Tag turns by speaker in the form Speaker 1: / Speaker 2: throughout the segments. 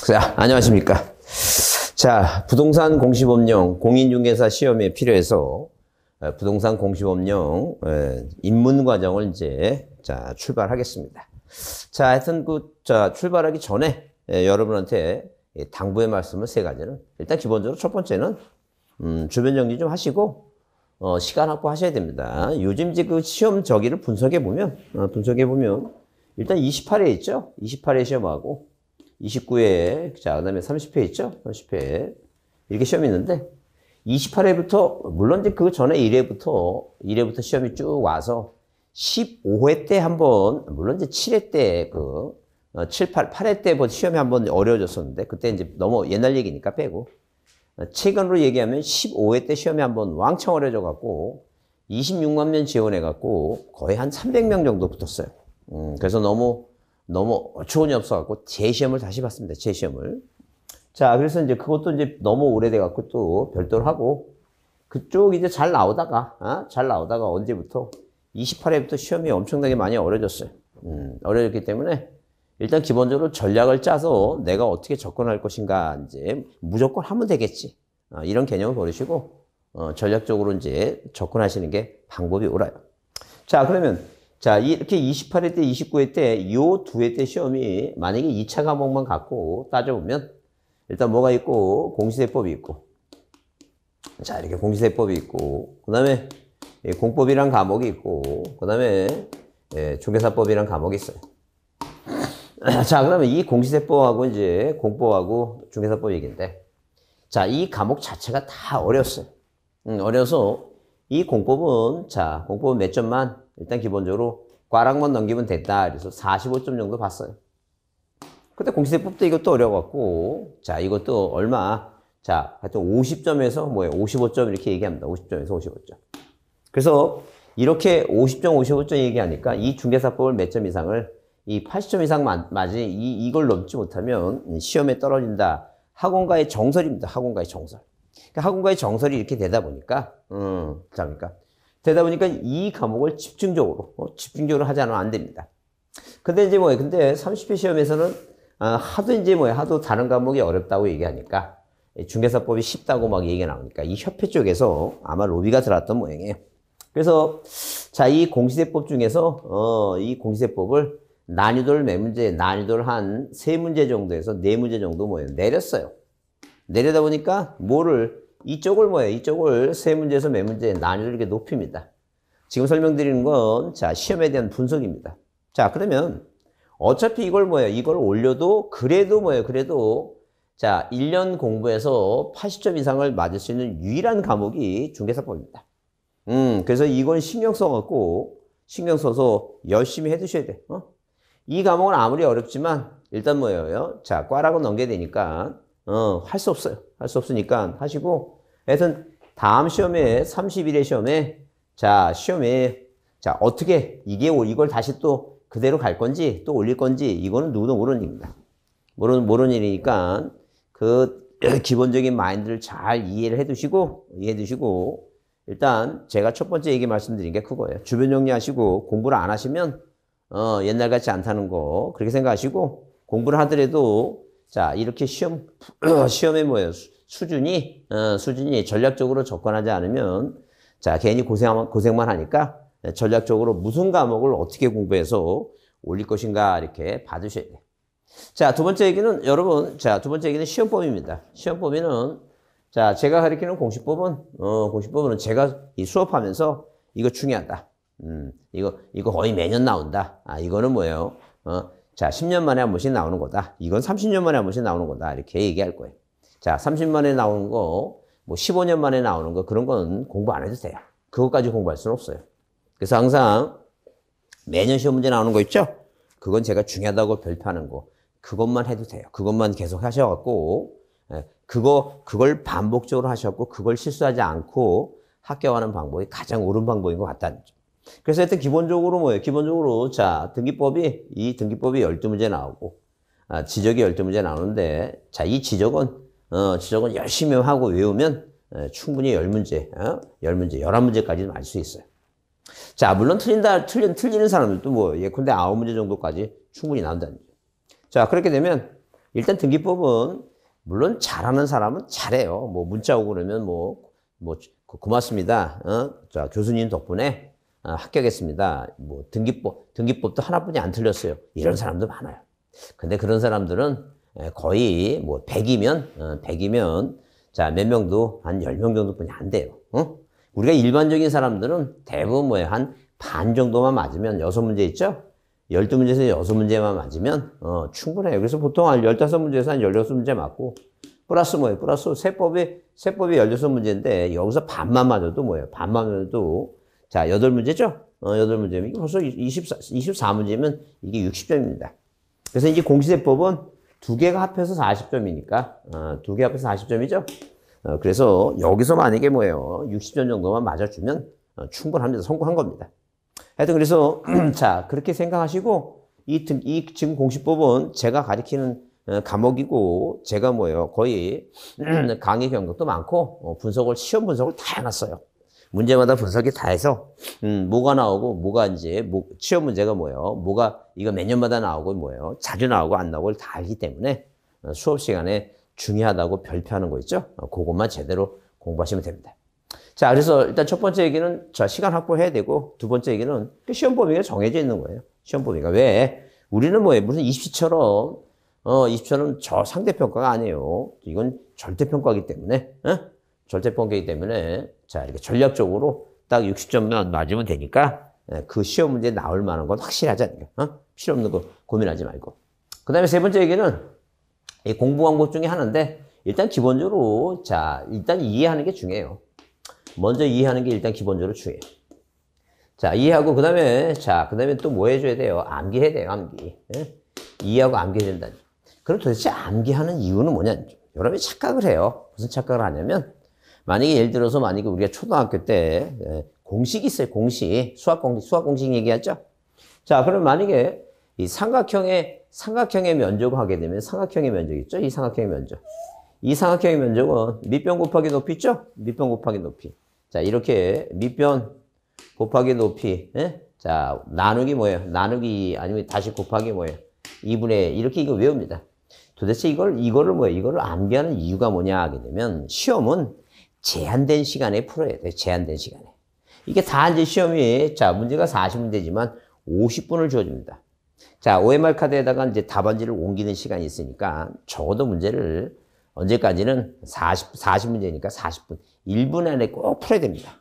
Speaker 1: 자, 안녕하십니까. 자, 부동산 공시법령 공인중개사 시험에 필요해서 부동산 공시법령 입문 과정을 이제 출발하겠습니다. 자, 하여튼 출발하기 전에 여러분한테 당부의 말씀을 세 가지는 일단 기본적으로 첫 번째는 주변 정리 좀 하시고 시간 확보하셔야 됩니다. 요즘 이제 그 시험 저기를 분석해 보면 일단 28회 있죠? 28회 시험하고 29회, 자, 그 다음에 30회 있죠? 30회. 이렇게 시험이 있는데, 28회부터, 물론 이제 그 전에 1회부터 시험이 쭉 와서, 15회 때 한 번, 물론 이제 7회 때 8회 때 시험이 한 번 어려워졌었는데, 그때 이제 너무 옛날 얘기니까 빼고, 최근으로 얘기하면 15회 때 시험이 한 번 왕창 어려워져갖고, 26만 명 지원해갖고, 거의 한 300명 정도 붙었어요. 그래서 너무 어처구니 없어갖고 재시험을 다시 봤습니다. 재시험을. 자, 그래서 이제 그것도 이제 너무 오래돼갖고 또 별도로 하고 그쪽 이제 잘 나오다가 언제부터 28회부터 시험이 엄청나게 많이 어려졌어요. 어려졌기 때문에 일단 기본적으로 전략을 짜서 내가 어떻게 접근할 것인가 이제 무조건 하면 되겠지. 이런 개념을 버리시고 전략적으로 이제 접근하시는 게 방법이 옳아요. 자, 그러면 자, 이렇게 28회 때, 29회 때, 요 두 회 때 시험이 만약에 2차 과목만 갖고 따져보면, 일단 뭐가 있고, 공시세법이 있고, 자, 이렇게 공시세법이 있고, 그 다음에 공법이란 과목이 있고, 그 다음에 중개사법이란 과목이 있어요. 자, 그러면 이 공시세법하고 이제 공법하고 중개사법 얘기인데, 자, 이 과목 자체가 다 어려웠어요. 어려서 이 공법은, 자, 공법은 몇 점만? 일단 기본적으로 꽈락만 넘기면 됐다. 그래서 45점 정도 봤어요. 근데 공시세법도 이것도 어려워갖고, 자, 이것도 얼마? 자, 하여튼 50점에서 55점 이렇게 얘기합니다. 50점에서 55점. 그래서 이렇게 50점, 55점 얘기하니까 이 중개사법을 몇 점 이상을 이 80점 이상 맞이 이걸 넘지 못하면 시험에 떨어진다. 학원가의 정설입니다. 학원가의 정설. 그러니까 학원가의 정설이 이렇게 되다 보니까, 되다 보니까 이 과목을 집중적으로 하지 않으면 안 됩니다. 근데 이제 근데 30회 시험에서는, 하도 다른 과목이 어렵다고 얘기하니까, 중개사법이 쉽다고 막 얘기가 나오니까, 이 협회 쪽에서 아마 로비가 들어왔던 모양이에요. 그래서, 자, 이 공시세법 중에서, 이 공시세법을 난이도를 몇 문제, 난이도를 한 3문제 정도에서 4문제 정도 내렸어요. 내려다 보니까 이쪽을 3문제에서 몇 문제 난이도를 이렇게 높입니다. 지금 설명드리는 건, 자, 시험에 대한 분석입니다. 자, 그러면, 어차피 이걸 올려도, 그래도, 자, 1년 공부해서 80점 이상을 맞을 수 있는 유일한 과목이 중개사법입니다. 그래서 이건 신경 써서 열심히 해 두셔야 돼. 이 과목은 아무리 어렵지만, 일단 자, 꽈락은 넘겨야 되니까, 할 수 없어요. 할 수 없으니까 하시고, 하여튼, 다음 시험에, 31회 시험에, 자, 어떻게, 이걸 다시 또 그대로 갈 건지, 또 올릴 건지, 이거는 누구도 모르는 일입니다. 모르는 일이니까, 기본적인 마인드를 잘 이해를 해 두시고, 일단, 제가 첫 번째 얘기 말씀드린 게 그거예요. 주변 정리하시고, 공부를 안 하시면, 옛날 같지 않다는 거, 그렇게 생각하시고, 공부를 하더라도, 자, 이렇게 시험에 수준이 전략적으로 접근하지 않으면, 자, 괜히 고생만 하니까, 전략적으로 무슨 과목을 어떻게 공부해서 올릴 것인가, 이렇게 봐두셔야 돼요. 자, 두 번째 얘기는 시험법입니다. 시험법에는, 자, 제가 가르치는 공시법은 제가 이 수업하면서 이거 중요하다. 이거 거의 매년 나온다. 이거는 자, 10년 만에 한 번씩 나오는 거다. 이건 30년 만에 한 번씩 나오는 거다. 이렇게 얘기할 거예요. 자, 30년 만에 나오는 거, 15년 만에 나오는 거, 그런 건 공부 안 해도 돼요. 그것까지 공부할 수는 없어요. 그래서 항상 매년 시험 문제 나오는 거 있죠? 그건 제가 중요하다고 별표하는 거. 그것만 해도 돼요. 그것만 계속 하셔갖고, 그걸 반복적으로 하셔갖고, 그걸 실수하지 않고 합격하는 방법이 가장 옳은 방법인 것 같다는 점. 그래서 하여튼 기본적으로, 자, 등기법이 12문제 나오고, 지적이 12문제 나오는데, 자, 이 지적은 열심히 하고 외우면, 충분히 10문제, 11문제까지는 알 수 있어요. 자, 물론 틀리는 사람들도 예컨대 9문제 정도까지 충분히 나온다는 거죠. 자, 그렇게 되면, 일단 등기법은 물론 잘하는 사람은 잘해요. 뭐 문자 오고 그러면 고맙습니다. 자, 교수님 덕분에 합격했습니다. 뭐 등기법도 하나뿐이 안 틀렸어요. 이런 사람도 많아요. 근데 그런 사람들은 거의 뭐 100이면 자, 몇 명도 한 10명 정도뿐이 안 돼요. 우리가 일반적인 사람들은 대부분 뭐예요? 한 반 정도만 맞으면 6문제 있죠? 12문제에서 6문제만 맞으면 충분해요. 그래서 보통 한 15문제에서 한 16문제 맞고 플러스 뭐예요? 플러스 세법이 16문제인데 여기서 반만 맞아도 뭐예요? 반만 맞아도 자, 8문제죠? 8문제면 이게 벌써 24문제면 이게 60점입니다. 그래서 이제 공시세법은 두 개가 합해서 40점이니까 두 개 합해서 40점이죠? 그래서 여기서 만약에 뭐예요? 60점 정도만 맞아주면 충분합니다. 성공한 겁니다. 하여튼 그래서 자, 그렇게 생각하시고 이 지금 공시법은 제가 가리키는 과목이고 제가 뭐예요? 거의 강의 경력도 많고 시험 분석을 다 해놨어요. 문제마다 분석이 다 해서 뭐가 나오고 뭐가 이제 시험 문제가 뭐예요? 뭐가 이거 몇 년마다 나오고 뭐예요? 자주 나오고 안 나오고 다 알기 때문에 수업 시간에 중요하다고 별표하는 거 있죠? 그것만 제대로 공부하시면 됩니다. 자, 그래서 일단 첫 번째 얘기는 자, 시간 확보해야 되고 두 번째 얘기는 그 시험 범위가 정해져 있는 거예요. 시험 범위가. 왜? 우리는 뭐예요? 무슨 입시처럼 저 상대평가가 아니에요. 이건 절대평가이기 때문에 절대평가이기 때문에 자, 이렇게 전략적으로 딱 60점만 맞으면 되니까 그 시험 문제 나올 만한 건 확실하잖아요. 필요 없는 거 고민하지 말고. 그 다음에 세 번째 얘기는 이 공부 방법 중에 하나인데 일단 기본적으로 자, 일단 이해하는 게 중요해요. 먼저 이해하는 게 일단 기본적으로 중요해요. 자, 이해하고 그 다음에 또 뭐 해줘야 돼요? 암기해야 돼요, 암기. 이해하고 암기해야 된다니. 그럼 도대체 암기하는 이유는 뭐냐? 여러분이 착각을 해요. 무슨 착각을 하냐면 만약에 예를 들어서 만약에 우리가 초등학교 때 공식이 있어요. 수학 공식 얘기하죠? 자, 그럼 만약에 이 삼각형의 면적을 하게 되면 삼각형의 면적 있죠? 이 삼각형의 면적. 이 삼각형의 면적은 밑변 곱하기 높이 있죠? 밑변 곱하기 높이. 자, 이렇게 밑변 곱하기 높이. 자, 나누기 뭐예요? 나누기 아니면 다시 곱하기 뭐예요? 2분의 이렇게 이거 외웁니다. 도대체 이거를 암기하는 이유가 뭐냐 하게 되면 시험은 제한된 시간에 풀어야 돼요. 제한된 시간에. 이게 다 이제 시험이 자, 문제가 40문제지만 50분을 주어집니다. 자, OMR 카드에다가 이제 답안지를 옮기는 시간이 있으니까 적어도 문제를 언제까지는 40문제니까 40분. 1분 안에 꼭 풀어야 됩니다.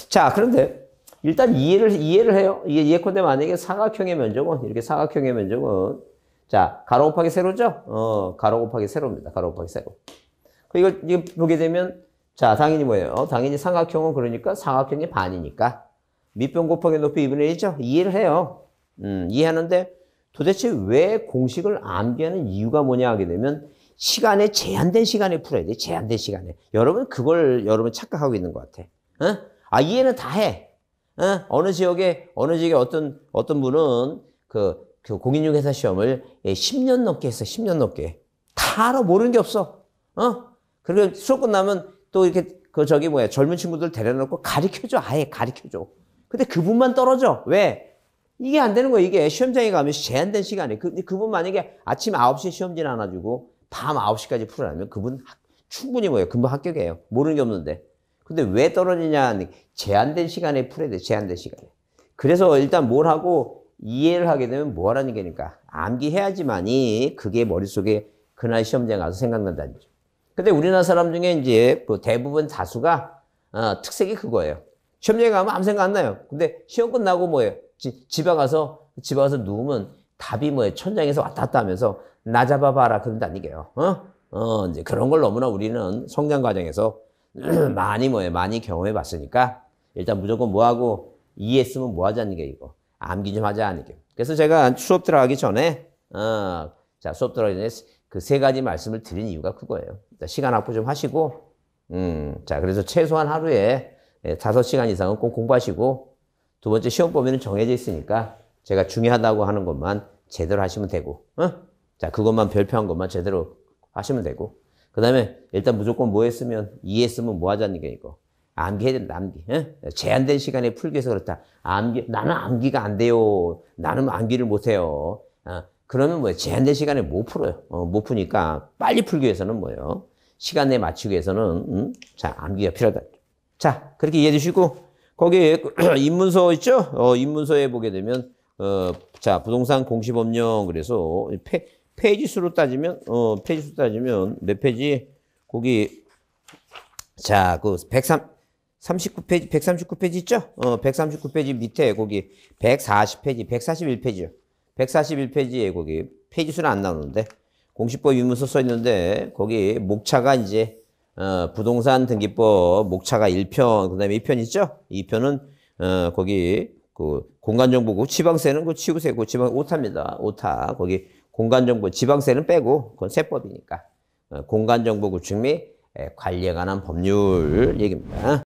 Speaker 1: 자, 그런데 일단 이해를 해요. 이게 예컨대 만약에 사각형의 면적은 이렇게 사각형의 면적은 자, 가로 곱하기 세로죠? 가로 곱하기 세로입니다. 가로 곱하기 세로. 이거 보게 되면 자, 당연히 뭐예요? 당연히 삼각형은 그러니까 삼각형의 반이니까 밑변 곱하기 높이 2분의 1이죠? 이해를 해요. 이해하는데 도대체 왜 공식을 암기하는 이유가 뭐냐 하게 되면 제한된 시간에 풀어야 돼. 제한된 시간에. 여러분 착각하고 있는 것 같아. 이해는 다 해. 어느 지역에 어떤 분은 그 공인중개사 시험을 10년 넘게 했어. 10년 넘게. 다 알아. 모르는 게 없어. 그리고 수업 끝나면 또 이렇게 젊은 친구들 데려놓고 가르쳐줘. 아예 가르쳐줘. 근데 그분만 떨어져. 왜? 이게 안 되는 거야. 이게 시험장에 가면 제한된 시간에. 그분 만약에 아침 9시에 시험지 나눠주고 밤 9시까지 풀으라면 그분 충분히 금방 합격이에요. 모르는 게 없는데. 근데 왜 떨어지냐? 제한된 시간에 풀어야 돼. 제한된 시간에. 그래서 일단 뭘 하고 이해를 하게 되면 뭐 하라는 게니까 암기해야지만이 그게 머릿속에 그날 시험장에 가서 생각난다는 거죠. 근데 우리나라 사람 중에 이제 그 대부분 다수가 특색이 그거예요. 시험장에 가면 아무 생각 안 나요. 근데 시험 끝나고 뭐예요? 집에 가서 누우면 답이 뭐예요? 천장에서 왔다 갔다 하면서 나 잡아봐라 그런다는 게요. 이제 그런 걸 너무나 우리는 성장 과정에서 많이 경험해 봤으니까 일단 무조건 뭐하고 이해했으면 뭐 하자는 게 이거. 암기 좀 하자는 게. 그래서 제가 수업 들어가기 전에 수업 들어가기 전에 그 세 가지 말씀을 드린 이유가 그거예요. 시간 확보 좀 하시고 자, 그래서 최소한 하루에 5시간 이상은 꼭 공부하시고 두 번째 시험 범위는 정해져 있으니까 제가 중요하다고 하는 것만 제대로 하시면 되고 자, 그것만 별표한 것만 제대로 하시면 되고 그 다음에 일단 무조건 이해했으면 뭐 하자는 게 이거. 암기해야 된다, 암기. 제한된 시간에 풀기 위해서 그렇다. 나는 암기가 안 돼요. 나는 암기를 못 해요. 그러면 뭐예요? 제한된 시간에 못 풀어요. 못 푸니까 빨리 풀기 위해서는 뭐예요? 시간 내에 맞추기 위해서는 자, 암기가 필요하다. 자, 그렇게 이해해 주시고 거기 입문서 있죠? 입문서에 보게 되면 자, 부동산 공시법령 그래서 페이지 수로 따지면 몇 페이지? 거기 자, 그 139페이지 139페이지 있죠? 139페이지 밑에 거기 140페이지 141페이지요. 141페이지에 거기 페이지 수는 안 나오는데 공시법 입문서 써 있는데 거기 목차가 이제 부동산 등기법 목차가 1편 그다음에 2편 있죠? 2편은 거기 그 공간정보고 지방세는 그 치우세고 지방 오타입니다. 오타 거기 공간정보 지방세는 빼고 그건 세법이니까 공간정보 구축 및 관리에 관한 법률 얘기입니다.